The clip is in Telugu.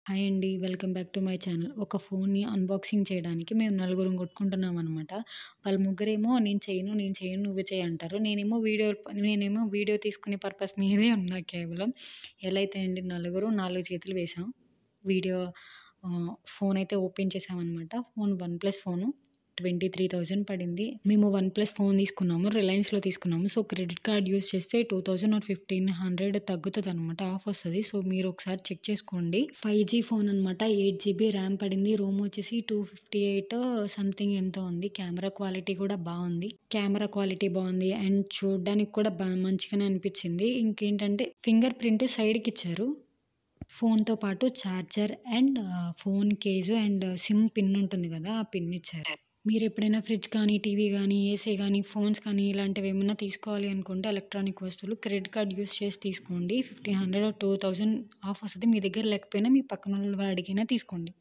హాయ్ అండి. Welcome back to my channel. ఒక ఫోన్‌ని అన్బాక్సింగ్ చేయడానికి మేము నలుగురం కొట్టుకుంటున్నామనమాట. వాళ్ళు ముగ్గురేమో నేను చేయను నువ్వే చెయ్యి అంటారు. నేనేమో వీడియో తీసుకునే పర్పస్ మీదే ఉన్నా కేవలం. ఎలా అయితే అండి నలుగురు 4 చేతులు వేసాం. వీడియో ఫోనయితే ఓపెన్ చేసామనమాట. Phone OnePlus phone. 23,000 పడింది. మేము వన్‌ప్లస్ ఫోన్ తీసుకున్నాము. రిలయన్స్‌లో తీసుకున్నాము. సో, క్రెడిట్ కార్డ్ యూజ్ చేస్తే 2000 ఆర్ 1500 తగ్గుతదనమాట. ఆఫ్ వస్తది. సో, మీరు ఒకసారి చెక్ చేసుకోండి. 5జీ ఫోన్ అనమాట. 8 జీబీ ర్యామ్ పడింది. రోమ్ వచ్చేసి 258 సంథింగ్ ఎంతో ఉంది. కెమెరా క్వాలిటీ కూడా బావుంది. అండ్ చూడ్డానికి కూడా మంచిగానే అనిపిచ్చింది. ఇంకేంటంటే ఫింగర్ ప్రింట్ సైడ్‌కిచ్చారు. ఫోన్‌తో పాటు charger and phone case and SIM pin ఉంటుంది గదా! ఆ పిన్ ఇచ్చారు. మీరెప్పుడైనా ఫ్రిడ్జ్ కానీ, టీవీ గానీ, ఏసీ గానీ, ఫోన్స్ కానీ ఇలాంటివేమన్నా తీసుకోవాలి అనుకుంటే ఎలక్ట్రానిక్ వస్తువులు క్రెడిట్ కార్డ్ యూజ్ చేసి తీసుకోండి. 1500 2000 ఆఫ్ వస్తది. మీ దగ్గర లేకపోయినా మీ పక్కనోళ్ళు అడిగినా తీసుకోండి.